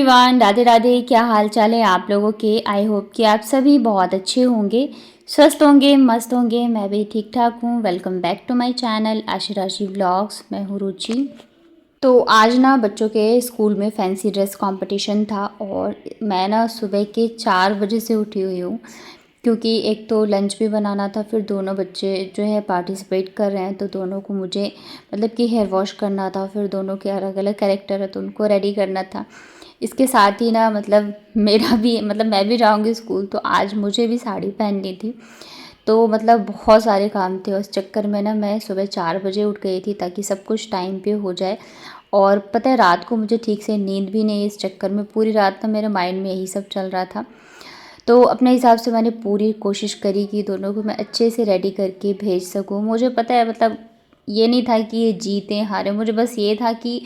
Everyone, Radhe Radhe. क्या हाल चाल है आप लोगों के। आई होप कि आप सभी बहुत अच्छे होंगे, स्वस्थ होंगे, मस्त होंगे। मैं भी ठीक ठाक हूँ। Welcome back to my channel Ashi Rashi vlogs. मैं हूँ रुचि। तो आज ना बच्चों के स्कूल में फैंसी ड्रेस कंपटीशन था और मैं ना सुबह के 4 बजे से उठी हुई हूँ, क्योंकि एक तो लंच भी बनाना था, फिर दोनों बच्चे जो है पार्टिसिपेट कर रहे हैं तो दोनों को मुझे मतलब कि हेयर वॉश करना था। फिर दोनों के अलग अलग कैरेक्टर है तो उनको रेडी करना था। इसके साथ ही ना मतलब मेरा भी मतलब मैं भी जाऊँगी स्कूल, तो आज मुझे भी साड़ी पहननी थी। तो मतलब बहुत सारे काम थे, उस चक्कर में ना मैं सुबह 4 बजे उठ गई थी ताकि सब कुछ टाइम पे हो जाए। और पता है रात को मुझे ठीक से नींद भी नहीं, इस चक्कर में पूरी रात ना मेरे माइंड में यही सब चल रहा था। तो अपने हिसाब से मैंने पूरी कोशिश करी कि दोनों को मैं अच्छे से रेडी करके भेज सकूँ। मुझे पता है मतलब ये नहीं था कि ये जीतें हारें, मुझे बस ये था कि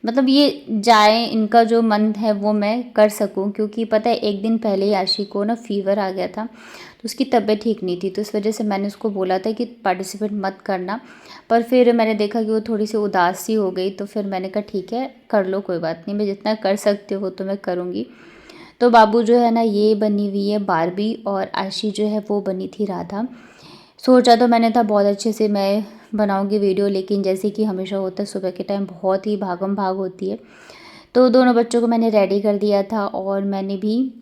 मतलब ये जाए, इनका जो मन है वो मैं कर सकूँ। क्योंकि पता है एक दिन पहले ही आशी को ना फीवर आ गया था, तो उसकी तबीयत ठीक नहीं थी, तो इस वजह से मैंने उसको बोला था कि पार्टिसिपेट मत करना। पर फिर मैंने देखा कि वो थोड़ी सी उदास सी हो गई, तो फिर मैंने कहा ठीक है कर लो, कोई बात नहीं, मैं जितना कर सकती हूँ तो मैं करूँगी। तो बाबू जो है ना ये बनी हुई है बारबी और आशी जो है वो बनी थी राधा। सोचा तो मैंने था बहुत अच्छे से मैं बनाऊंगी वीडियो, लेकिन जैसे कि हमेशा होता है सुबह के टाइम बहुत ही भागम भाग होती है। तो दोनों बच्चों को मैंने रेडी कर दिया था और मैंने भी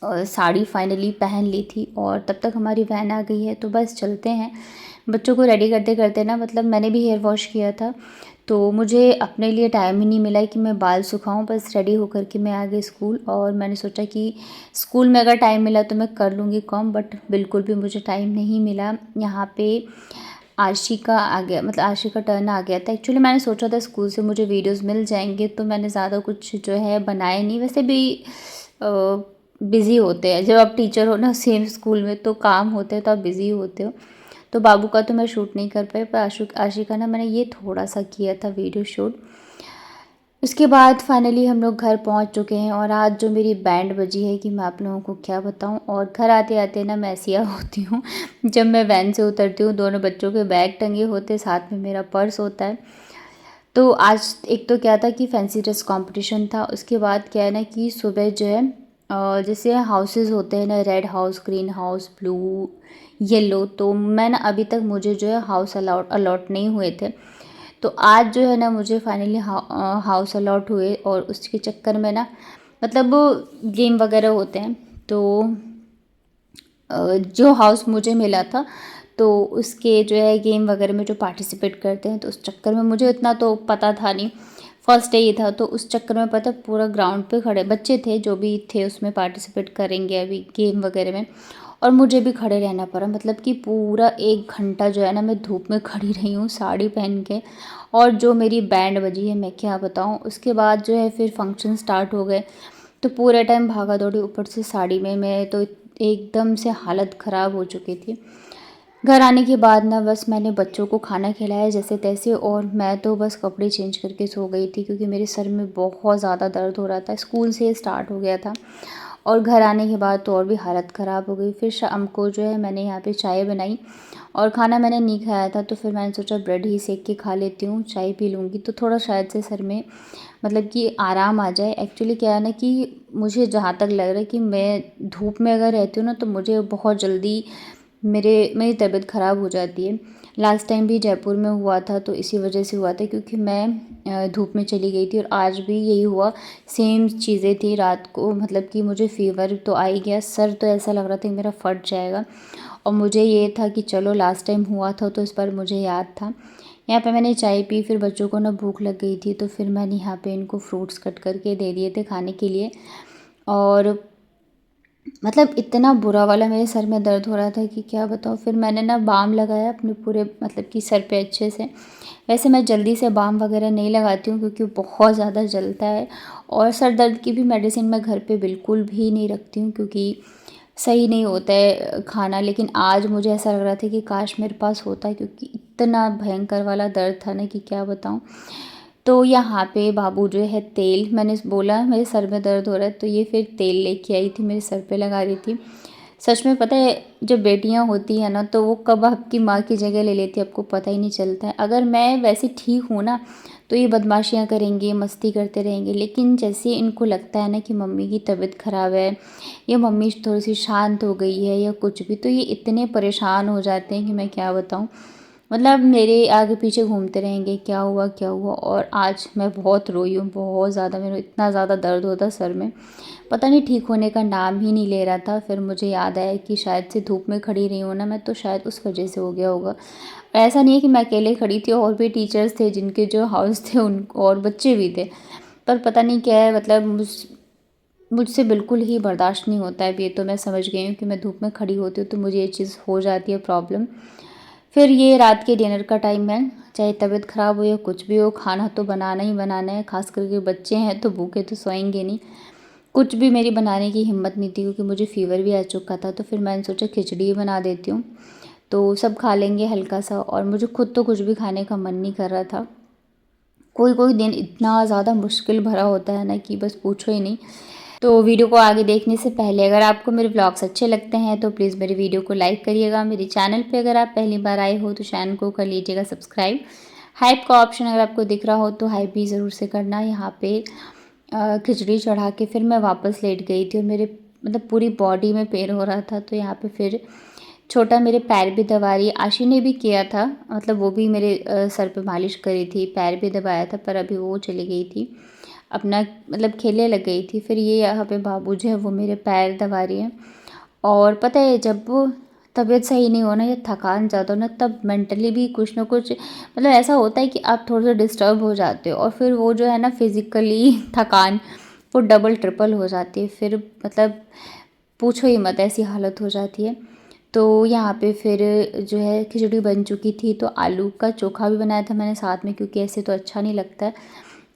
साड़ी फाइनली पहन ली थी और तब तक हमारी वैन आ गई है, तो बस चलते हैं। बच्चों को रेडी करते करते ना मतलब मैंने भी हेयर वॉश किया था, तो मुझे अपने लिए टाइम ही नहीं मिला कि मैं बाल सुखाऊं। बस रेडी होकर के मैं आ गई स्कूल और मैंने सोचा कि स्कूल में अगर टाइम मिला तो मैं कर लूँगी कॉम, बट बिल्कुल भी मुझे टाइम नहीं मिला। यहाँ पे आशी का आ गया, मतलब आशी का टर्न आ गया था। एक्चुअली मैंने सोचा था स्कूल से मुझे वीडियोस मिल जाएंगे, तो मैंने ज़्यादा कुछ जो है बनाए नहीं। वैसे भी बिज़ी होते हैं जब आप टीचर हो ना सेम स्कूल में, तो काम होते हैं तो आप बिज़ी होते हो। तो बाबू का तो मैं शूट नहीं कर पाई, पर आशी का ना मैंने ये थोड़ा सा किया था वीडियो शूट। उसके बाद फाइनली हम लोग घर पहुंच चुके हैं और आज जो मेरी बैंड बजी है कि मैं आप लोगों को क्या बताऊं। और घर आते आते ना मैं ऐसी होती हूँ जब मैं वैन से उतरती हूँ, दोनों बच्चों के बैग टंगे होते, साथ में मेरा पर्स होता है। तो आज एक तो क्या था कि फैंसी ड्रेस कंपटीशन था। उसके बाद क्या है ना कि सुबह जो है जैसे हाउसेस होते हैं ना, red house, green house, blue, yellow, तो मैं ना अभी तक मुझे जो है हाउस अलॉट नहीं हुए थे। तो आज जो है ना मुझे फाइनली हाउस अलॉट हुए और उसके चक्कर में ना मतलब गेम वगैरह होते हैं। तो जो हाउस मुझे मिला था तो उसके जो है गेम वगैरह में जो पार्टिसिपेट करते हैं, तो उस चक्कर में मुझे इतना तो पता था नहीं, फर्स्ट डे ही था। तो उस चक्कर में पता पूरा ग्राउंड पे खड़े बच्चे थे जो भी थे उसमें पार्टिसिपेट करेंगे अभी गेम वगैरह में, और मुझे भी खड़े रहना पड़ा। मतलब कि पूरा 1 घंटा जो है ना मैं धूप में खड़ी रही हूँ साड़ी पहन के, और जो मेरी बैंड बजी है मैं क्या बताऊँ। उसके बाद जो है फिर फंक्शन स्टार्ट हो गए, तो पूरे टाइम भागा दौड़ी, ऊपर से साड़ी में मैं तो एकदम से हालत ख़राब हो चुकी थी। घर आने के बाद ना बस मैंने बच्चों को खाना खिलाया जैसे तैसे, और मैं तो बस कपड़े चेंज करके सो गई थी, क्योंकि मेरे सर में बहुत ज़्यादा दर्द हो रहा था, स्कूल से स्टार्ट हो गया था। और घर आने के बाद तो और भी हालत ख़राब हो गई। फिर शाम को जो है मैंने यहाँ पे चाय बनाई और खाना मैंने नहीं खाया था, तो फिर मैंने सोचा ब्रेड ही सेक के खा लेती हूँ, चाय पी लूँगी तो थोड़ा शायद से सर में मतलब कि आराम आ जाए। एक्चुअली क्या है ना कि मुझे जहाँ तक लग रहा है कि मैं धूप में अगर रहती हूँ ना तो मुझे बहुत जल्दी मेरी तबीयत ख़राब हो जाती है। लास्ट टाइम भी जयपुर में हुआ था तो इसी वजह से हुआ था, क्योंकि मैं धूप में चली गई थी और आज भी यही हुआ, सेम चीज़ें थी रात को। मतलब कि मुझे फीवर तो आ ही गया, सर तो ऐसा लग रहा था कि मेरा फट जाएगा। और मुझे ये था कि चलो लास्ट टाइम हुआ था तो इस बार मुझे याद था। यहाँ पे मैंने चाय पी, फिर बच्चों को ना भूख लग गई थी तो फिर मैंने यहाँ पे इनको फ्रूट्स कट करके दे दिए थे खाने के लिए। और मतलब इतना बुरा वाला मेरे सर में दर्द हो रहा था कि क्या बताऊँ। फिर मैंने ना बाम लगाया अपने पूरे मतलब कि सर पे अच्छे से। वैसे मैं जल्दी से बाम वगैरह नहीं लगाती हूँ क्योंकि बहुत ज़्यादा जलता है, और सर दर्द की भी मेडिसिन मैं घर पे बिल्कुल भी नहीं रखती हूँ क्योंकि सही नहीं होता है खाना। लेकिन आज मुझे ऐसा लग रहा था कि काश मेरे पास होता, क्योंकि इतना भयंकर वाला दर्द था ना कि क्या बताऊँ। तो यहाँ पे बाबू जो है तेल, मैंने बोला मेरे सर में दर्द हो रहा है तो ये फिर तेल लेके आई थी, मेरे सर पे लगा रही थी। सच में पता है जब बेटियां होती हैं ना तो वो कब आपकी माँ की जगह ले लेती है आपको पता ही नहीं चलता है। अगर मैं वैसे ठीक हूँ ना तो ये बदमाशियाँ करेंगे, मस्ती करते रहेंगे। लेकिन जैसे इनको लगता है ना कि मम्मी की तबीयत ख़राब है या मम्मी थोड़ी सी शांत हो गई है या कुछ भी, तो ये इतने परेशान हो जाते हैं कि मैं क्या बताऊँ। मतलब मेरे आगे पीछे घूमते रहेंगे, क्या हुआ क्या हुआ। और आज मैं बहुत रोई हूँ, बहुत ज़्यादा, मेरा इतना ज़्यादा दर्द होता सर में, पता नहीं ठीक होने का नाम ही नहीं ले रहा था। फिर मुझे याद आया कि शायद से धूप में खड़ी रही हूँ ना मैं, तो शायद उस वजह से हो गया होगा। ऐसा नहीं है कि मैं अकेले खड़ी थी, और भी टीचर्स थे जिनके जो हाउस थे उन और बच्चे भी थे। पर पता नहीं क्या है, मतलब मुझसे बिल्कुल ही बर्दाश्त नहीं होता है। अब ये तो मैं समझ गई हूँ कि मैं धूप में खड़ी होती हूँ तो मुझे ये चीज़ हो जाती है प्रॉब्लम। फिर ये रात के डिनर का टाइम है, चाहे तबीयत ख़राब हो या कुछ भी हो, खाना तो बनाना ही बनाना है। ख़ास करके बच्चे हैं तो भूखे तो सोएंगे नहीं। कुछ भी मेरी बनाने की हिम्मत नहीं थी क्योंकि मुझे फ़ीवर भी आ चुका था। तो फिर मैंने सोचा खिचड़ी ही बना देती हूँ, तो सब खा लेंगे हल्का सा। और मुझे खुद तो कुछ भी खाने का मन नहीं कर रहा था। कोई कोई दिन इतना ज़्यादा मुश्किल भरा होता है ना कि बस पूछो ही नहीं। तो वीडियो को आगे देखने से पहले अगर आपको मेरे व्लॉग्स अच्छे लगते हैं तो प्लीज़ मेरी वीडियो को लाइक करिएगा। मेरे चैनल पे अगर आप पहली बार आए हो तो चैनल को कर लीजिएगा सब्सक्राइब। हाइप का ऑप्शन अगर आपको दिख रहा हो तो हाइप भी ज़रूर से करना। यहाँ पे खिचड़ी चढ़ा के फिर मैं वापस लेट गई थी और मेरे मतलब पूरी बॉडी में पेन हो रहा था। तो यहाँ पे फिर छोटा मेरे पैर भी दबा रही, आशी ने भी किया था, मतलब वो भी मेरे सर पे मालिश करी थी, पैर भी दबाया था। पर अभी वो चली गई थी अपना, मतलब खेलने लग गई थी। फिर ये यहाँ पे बाबू जो है वो मेरे पैर दबा रही है। और पता है जब वो तबीयत सही नहीं हो ना या थकान ज़्यादा हो ना, तब मेंटली भी कुछ ना कुछ मतलब ऐसा होता है कि आप थोड़ा सा डिस्टर्ब हो जाते हो। और फिर वो जो है ना फिज़िकली थकान वो डबल ट्रिपल हो जाती है। फिर मतलब पूछो ही मत, ऐसी हालत हो जाती है। तो यहाँ पे फिर जो है खिचड़ी बन चुकी थी, तो आलू का चोखा भी बनाया था मैंने साथ में, क्योंकि ऐसे तो अच्छा नहीं लगता है।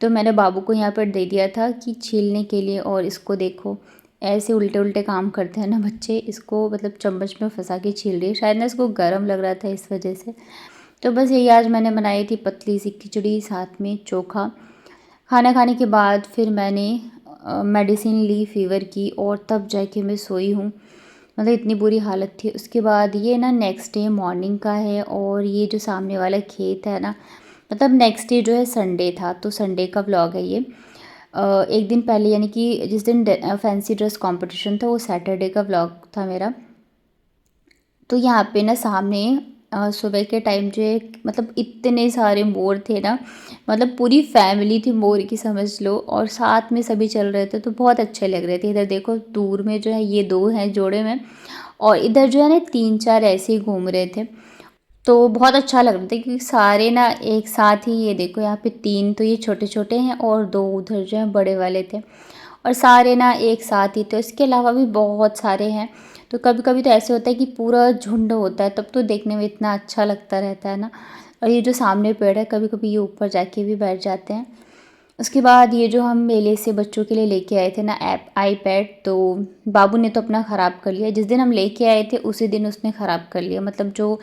तो मैंने बाबू को यहाँ पर दे दिया था कि छीलने के लिए। और इसको देखो ऐसे उल्टे उल्टे काम करते हैं ना बच्चे, इसको मतलब चम्मच में फंसा के छील रही है। शायद ना इसको गर्म लग रहा था इस वजह से। तो बस यही आज मैंने बनाई थी पतली सी खिचड़ी साथ में चोखा। खाना खाने के बाद फिर मैंने मेडिसिन ली फ़ीवर की, और तब जाके मैं सोई हूँ। मतलब इतनी बुरी हालत थी। उसके बाद ये ना नेक्स्ट डे मॉर्निंग का है, और ये जो सामने वाला खेत है ना, मतलब नेक्स्ट डे जो है संडे था, तो संडे का व्लॉग है ये। एक दिन पहले यानी कि जिस दिन फैंसी ड्रेस कंपटीशन था वो सैटरडे का व्लॉग था मेरा। तो यहाँ पे ना सामने सुबह के टाइम जो है मतलब इतने सारे मोर थे ना, मतलब पूरी फैमिली थी मोर की समझ लो, और साथ में सभी चल रहे थे तो बहुत अच्छे लग रहे थे। इधर देखो दूर में जो है ये दो हैं जोड़े में, और इधर जो है ना 3-4 ऐसे ही घूम रहे थे। तो बहुत अच्छा लग रहा था क्योंकि सारे ना एक साथ ही, ये देखो यहाँ पे 3 तो ये छोटे छोटे हैं और 2 उधर जो है बड़े वाले थे, और सारे ना एक साथ ही। तो इसके अलावा भी बहुत सारे हैं। तो कभी कभी तो ऐसे होता है कि पूरा झुंड होता है, तब तो देखने में इतना अच्छा लगता रहता है ना। और ये जो सामने पेड़ है, कभी कभी ये ऊपर जाके भी बैठ जाते हैं। उसके बाद ये जो हम मेले से बच्चों के लिए लेके आए थे ना ऐप आईपैड, तो बाबू ने तो अपना ख़राब कर लिया। जिस दिन हम लेके आए थे उसी दिन उसने ख़राब कर लिया। मतलब जो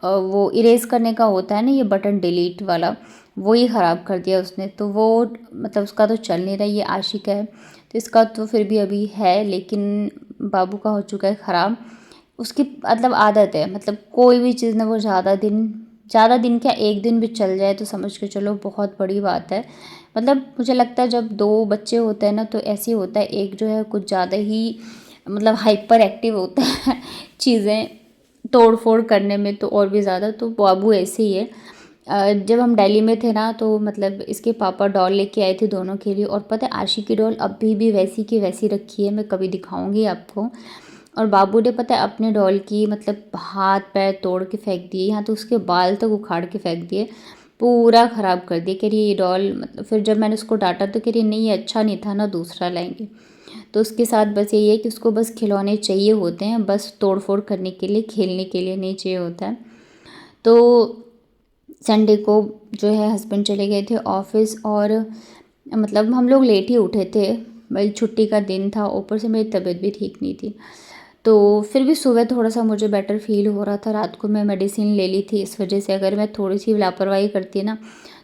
वो इरेज़ करने का होता है ना, ये बटन डिलीट वाला, वो ही ख़राब कर दिया उसने। तो वो मतलब उसका तो चल नहीं रहा, ये आशिक है तो इसका तो फिर भी अभी है, लेकिन बाबू का हो चुका है ख़राब। उसकी मतलब आदत है, मतलब कोई भी चीज़ ना वो ज़्यादा दिन क्या, एक दिन भी चल जाए तो समझ के चलो बहुत बड़ी बात है। मतलब मुझे लगता है जब 2 बच्चे होते हैं ना तो ऐसे ही होता है, एक जो है कुछ ज़्यादा ही मतलब हाइपर एक्टिव होता है चीज़ें तोड़ फोड़ करने में, तो और भी ज़्यादा। तो बाबू ऐसे ही है। जब हम दिल्ली में थे ना तो मतलब इसके पापा डॉल लेके आए थे दोनों के लिए, और पता है आशी की डॉल अभी भी वैसी की वैसी रखी है, मैं कभी दिखाऊंगी आपको। और बाबू ने पता है अपने डॉल की मतलब हाथ पैर तोड़ के फेंक दिए, यहाँ तो उसके बाल तक उखाड़ के फेंक दिए, पूरा ख़राब कर दिया। कह रही ये डॉल मतलब, फिर जब मैंने उसको डांटा तो कह रही नहीं ये अच्छा नहीं था ना, दूसरा लाएंगे। तो उसके साथ बस यही है कि उसको बस खिलौने चाहिए होते हैं, बस तोड़ फोड़ करने के लिए, खेलने के लिए नहीं चाहिए होता है। तो संडे को जो है हस्बैंड चले गए थे ऑफिस, और मतलब हम लोग लेट ही उठे थे, भाई छुट्टी का दिन था, ऊपर से मेरी तबीयत भी ठीक नहीं थी। तो फिर भी सुबह थोड़ा सा मुझे बेटर फील हो रहा था। रात को मैं मेडिसिन ले ली थी, इस वजह से अगर मैं थोड़ी सी लापरवाही करती ना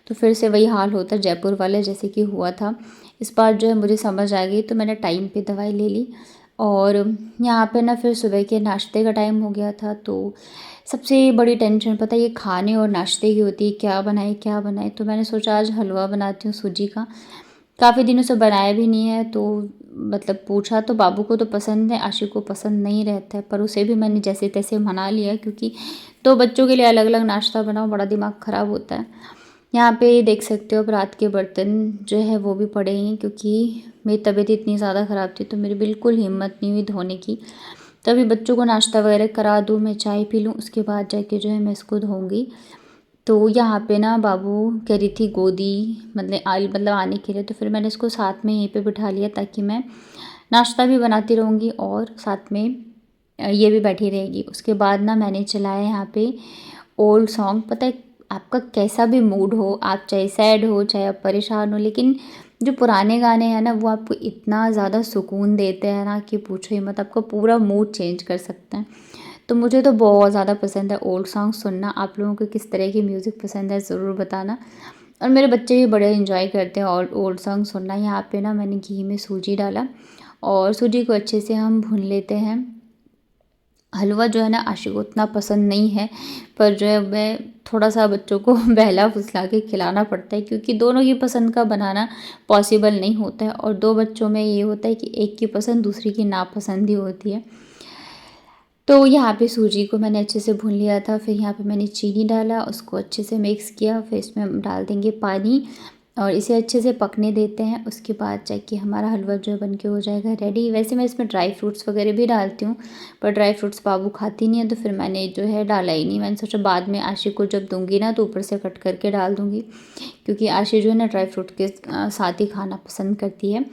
तो फिर से वही हाल होता जयपुर वाले जैसे कि हुआ था। इस बार जो है मुझे समझ आ गई तो मैंने टाइम पे दवाई ले ली। और यहाँ पे ना फिर सुबह के नाश्ते का टाइम हो गया था, तो सबसे बड़ी टेंशन पता है ये खाने और नाश्ते की होती है, क्या बनाए। तो मैंने सोचा आज हलवा बनाती हूँ सूजी का। काफ़ी दिनों से बनाया भी नहीं है, तो मतलब पूछा तो बाबू को तो पसंद है, आशिक को पसंद नहीं रहता है, पर उसे भी मैंने जैसे तैसे मना लिया, क्योंकि दो बच्चों के लिए अलग अलग नाश्ता बनाओ, बड़ा दिमाग ख़राब होता है। यहाँ पे देख सकते हो अब रात के बर्तन जो है वो भी पड़े हैं, क्योंकि मेरी तबीयत इतनी ज़्यादा ख़राब थी तो मेरी बिल्कुल हिम्मत नहीं हुई धोने की। तभी बच्चों को नाश्ता वगैरह करा दूँ, मैं चाय पी लूँ, उसके बाद जाके जो है मैं इसको धोऊँगी। तो यहाँ पे ना बाबू कह रही थी गोदी मतलब आने के लिए, तो फिर मैंने इसको साथ में यहीं पे बिठा लिया, ताकि मैं नाश्ता भी बनाती रहूँगी और साथ में ये भी बैठी रहेगी। उसके बाद ना मैंने चलाया यहाँ पे ओल्ड सॉन्ग। पता है आपका कैसा भी मूड हो, आप चाहे सैड हो चाहे आप परेशान हो, लेकिन जो पुराने गाने हैं ना वो आपको इतना ज़्यादा सुकून देते हैं ना कि पूछो ही मत, आपका पूरा मूड चेंज कर सकते हैं। तो मुझे तो बहुत ज़्यादा पसंद है ओल्ड सॉन्ग सुनना। आप लोगों को किस तरह की म्यूज़िक पसंद है ज़रूर बताना। और मेरे बच्चे भी बड़े इन्जॉय करते हैं और ओल्ड सॉन्ग सुनना। यहाँ पे ना मैंने घी में सूजी डाला और सूजी को अच्छे से हम भून लेते हैं। हलवा जो है ना आशिक को उतना पसंद नहीं है, पर जो है मैं थोड़ा सा बच्चों को बहला फुसला के खिलाना पड़ता है, क्योंकि दोनों की पसंद का बनाना पॉसिबल नहीं होता है। और दो बच्चों में ये होता है कि एक की पसंद दूसरी की नापसंद ही होती है। तो यहाँ पे सूजी को मैंने अच्छे से भून लिया था, फिर यहाँ पे मैंने चीनी डाला, उसको अच्छे से मिक्स किया, फिर इसमें हम डाल देंगे पानी और इसे अच्छे से पकने देते हैं। उसके बाद जाके हमारा हलवा जो है बन के हो जाएगा रेडी। वैसे मैं इसमें ड्राई फ्रूट्स वगैरह भी डालती हूँ, पर ड्राई फ्रूट्स बाबू खाती नहीं है, तो फिर मैंने जो है डाला ही नहीं। मैंने सोचा बाद में आशिक को जब दूँगी ना तो ऊपर से कट करके डाल दूँगी, क्योंकि आशिक जो है ना ड्राई फ्रूट के साथ ही खाना पसंद करती है।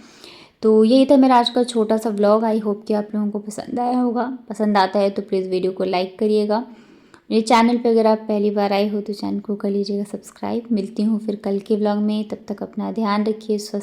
तो यही था मेरा आज का छोटा सा व्लॉग। आई होप कि आप लोगों को पसंद आया होगा। पसंद आता है तो प्लीज़ वीडियो को लाइक करिएगा। मेरे चैनल पे अगर आप पहली बार आए हो तो चैनल को कर लीजिएगा सब्सक्राइब। मिलती हूँ फिर कल के व्लॉग में, तब तक अपना ध्यान रखिए, स्वस्थ